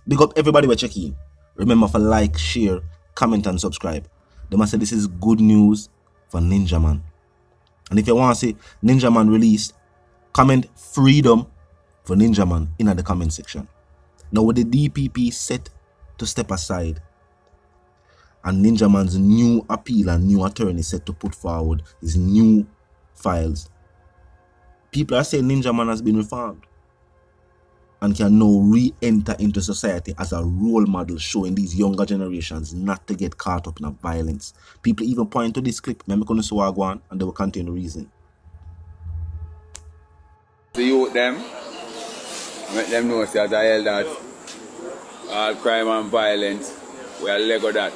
Big up everybody we're checking. Remember for like, share, comment and subscribe. They must say this is good news for Ninja Man. And if you want to see Ninja Man released, comment freedom for Ninja Man in the comment section. Now with the DPP set to step aside and Ninja Man's new appeal and new attorney set to put forward his new files, people are saying Ninja Man has been reformed and can now re-enter into society as a role model, showing these younger generations not to get caught up in a violence. People even point to this clip, I'm going to go on and they will continue the reason. The youth them, make them know that I held that all crime and violence, we are lego that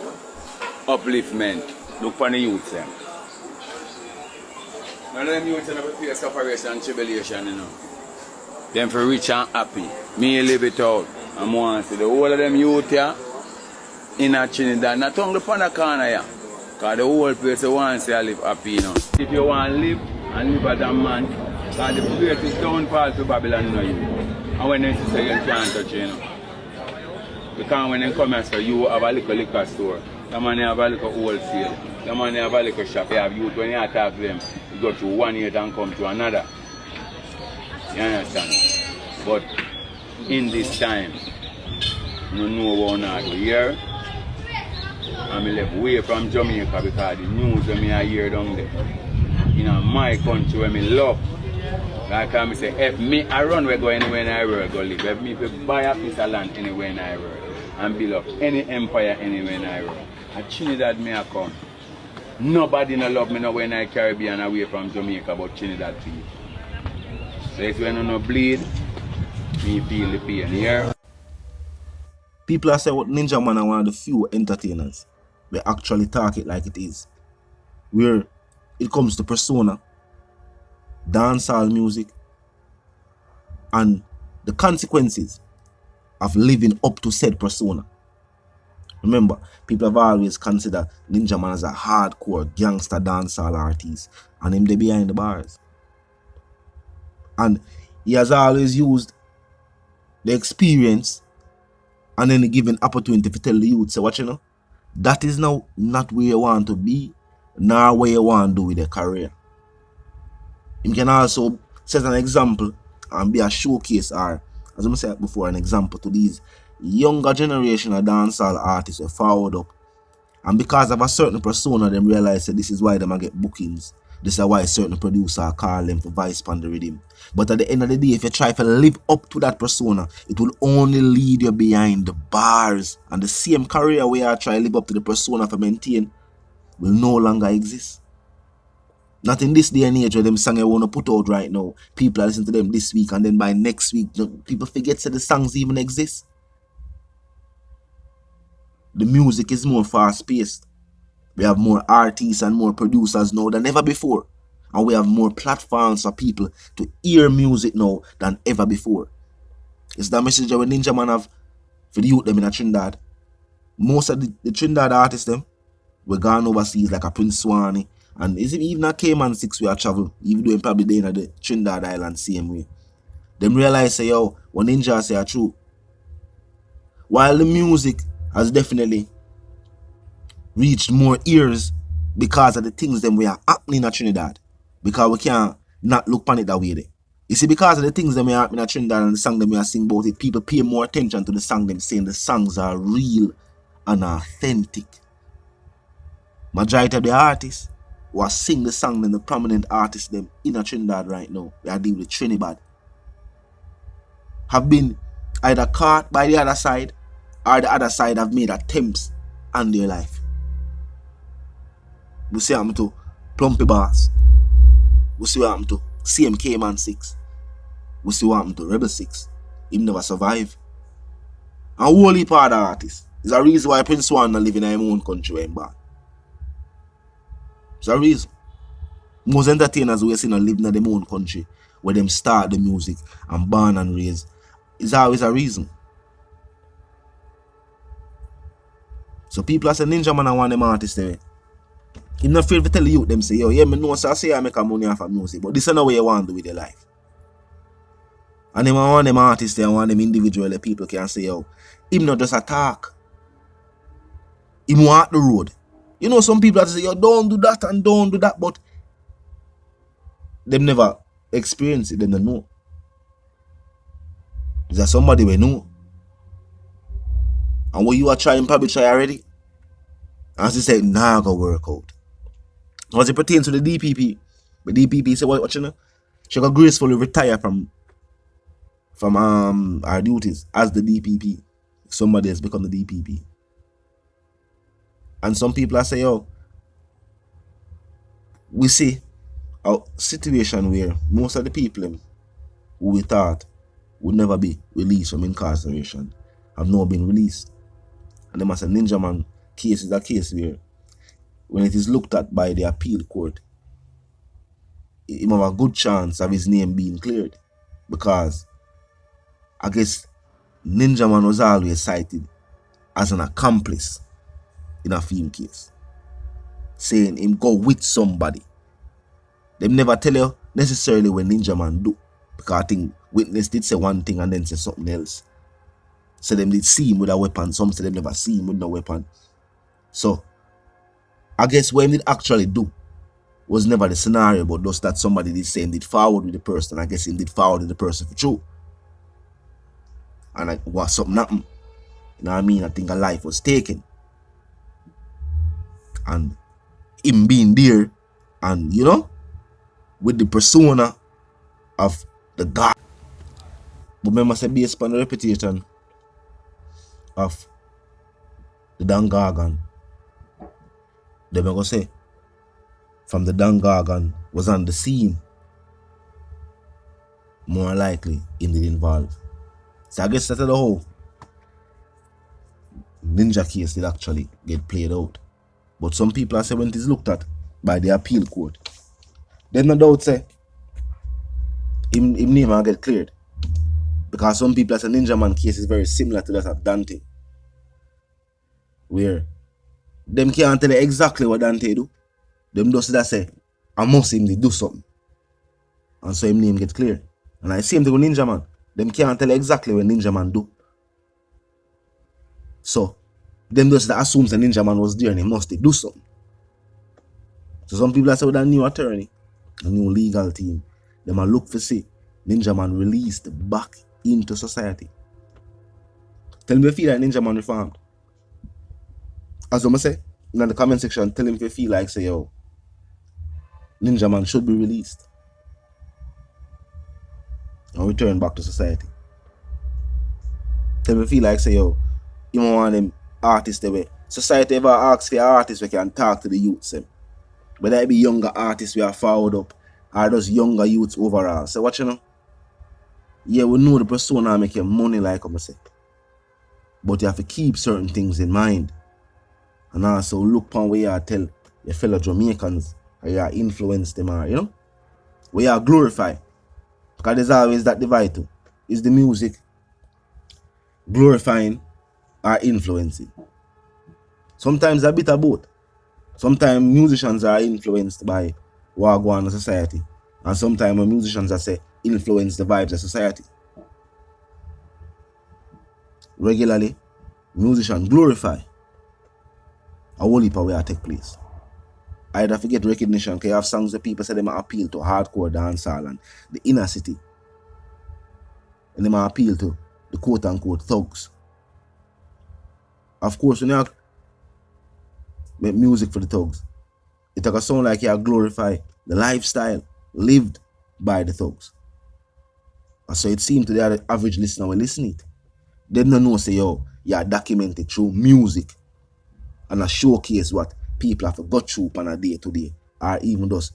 upliftment. Look for the youth them. None of them youth have a face separation and tribulation, you know. Them for rich and happy. Me live it out. I'm want to see the whole of them youth here in a Trinidad, not only upon the corner here. Because the whole place they want to see I live happy, you know. If you want to live and live as a man, because the place is downfall to Babylon, you know. And when they say you can't touch it, you know. Because when they come here, so you have a little liquor store. The man have a little wholesale. The man have a little shop. You have youth, when you attack them, you go through one year and come to another. You understand? But in this time, you know what not to hear. And I left away from Jamaica because the news that I hear down there. In my country where I love. Like I say, if me I run, we go anywhere in the world, go live. If me buy a piece of land anywhere in the world and build up any empire anywhere in the world. And Trinidad me I come. Nobody no love me nowhere in the Caribbean away from Jamaica but Trinidad people. So it's when you no bleed, me feel the pain here. People are saying what Ninja Man are one of the few entertainers we actually talk it like it is. Where it comes to persona, dancehall music, and the consequences of living up to said persona. Remember, people have always considered Ninja Man as a hardcore gangster dancehall artist, and him they behind the bars. And he has always used the experience and then given opportunity to tell the youth, say, what you know, that is now not where you want to be, nor where you want to do with your career. You can also set an example and be a showcase, or as I said before, an example to these younger generation of dancehall artists who forward up. And because of a certain persona, them realize that this is why them get bookings. This is why certain producer call them for vice on the rhythm. But at the end of the day, if you try to live up to that persona, it will only lead you behind the bars. And the same career where you try to live up to the persona for maintain will no longer exist. Not in this day and age where them songs I want to put out right now. People are listening to them this week and then by next week, people forget that the songs even exist. The music is more fast-paced. We have more artists and more producers now than ever before. And we have more platforms for people to hear music now than ever before. It's that message that Ninja Man have for the youth them in Trinidad. Most of the Trinidad artists them were gone overseas like a Prince Swanee. And even a Cayman 6 we are travel, even though probably they in the Trinidad Island same way. Them realize say, yo, what Ninja say are true. While the music has definitely reached more ears because of the things them we are happening in Trinidad. Because we can't not look on it that way there. You see, because of the things that we are happening in Trinidad and the song them we are singing about it, people pay more attention to the song them saying the songs are real and authentic. Majority of the artists who are sing the song them, the prominent artists them in Trinidad right now, we are dealing with Trinidad, have been either caught by the other side or the other side have made attempts on their life. We see what happened to Plumpy Bass. We see what happened to CMK Man 6. We see what happened to Rebel 6. He never survived. And whole heap of other artists. There's a reason why Prince Swan not live in his own country where he's born. There's a reason. Most entertainers we see not live in their own country where them start the music and born and raised. It's always a reason. So people are saying Ninja Man and one of them artists there. He's not afraid to tell the youth them say, yo, yeah, me know so I say I make a money off of music, but this is not what you want to do with your life. And them want them artists and want them individual people can say, yo, him not just attack. Him walk the road. You know, some people that say, yo, don't do that and don't do that, but them never experience it, them don't know. Is that somebody we know? And what you are trying, probably try already. As he said, nah, go work out. As it pertains to the DPP, the DPP said, what you know? She got gracefully retire from our duties as the DPP. Somebody has become the DPP. And some people are saying, yo, we see a situation where most of the people who we thought would never be released from incarceration have now been released. And they must say Ninja Man case is a case where when it is looked at by the appeal court, he have a good chance of his name being cleared. Because I guess Ninja Man was always cited as an accomplice in a film case. Saying him go with somebody. They never tell you necessarily when Ninja Man do. Because I think witness did say one thing and then say something else. So them did see him with a weapon. Some say them never see him with no weapon. So I guess what he did actually do was never the scenario, but just that somebody did say him did forward with the person. I guess him did forward with the person for true. And like what something happened. You know what I mean? I think a life was taken. And him being there and you know with the persona of the God. But remember say based upon the reputation of the Dangagan, they may go say from the Dangagan was on the scene, more likely in the involved. So I guess that's the whole Ninja case did actually get played out. But some people are saying when it is looked at by the appeal court, there's no doubt say him name will get cleared. Because some people say Ninja Man case is very similar to that of Dante. Where them can't tell you exactly what Dante do. Them just that say, I must him do something. And so him name get clear. And I see him to go Ninja Man. Them can't tell you exactly what Ninja Man do. So them just that assumes the Ninja Man was there and he must do something. So some people say with a new attorney, a new legal team, they might look for see Ninja Man released back into society. Tell me if you feel like Ninja Man reformed. As I say in the comment section, tell him if you feel like say yo, Ninja Man should be released and return back to society. Tell me if you feel like say yo, you don't want them artists the way society ever asks for artists we can talk to the youths them. Whether it be younger artists we are forward up or those younger youths overall. So what you know? Yeah, we know the persona making money like I say. But you have to keep certain things in mind. And also look upon where you tell your fellow Jamaicans how you influence them or, you know? Where you glorify. Because there's always that divide too. Is the music glorifying or influencing? Sometimes a bit of both. Sometimes musicians are influenced by what go on in society. And sometimes musicians are say influence the vibes of society. Regularly, musicians glorify a whole heap of where take place. Either forget recognition, because you have songs that people say they might appeal to hardcore dancehall and the inner city. And they might appeal to the quote-unquote thugs. Of course, when you make music for the thugs, it can sound like you glorify the lifestyle lived by the thugs. And so it seems to the average listener will listen it. They don't know say yo, you document it through music and a showcase what people have got through on a day to day, or even just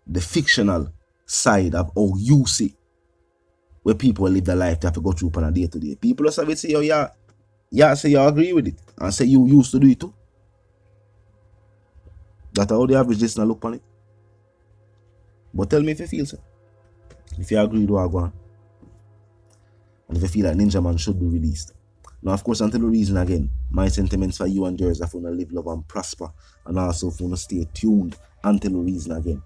the fictional side of how you see where people live their life they have to go through on a day to day. People just have to say, yo, yeah, say you agree with it and say you used to do it too. That's how the average listener look on it. But tell me if you feel so. If you agree with what I go on. And if you feel like Ninja Man should be released. Now, of course, until the reason again, my sentiments for you and yours are for to live, love, and prosper. And also for to stay tuned until the reason again.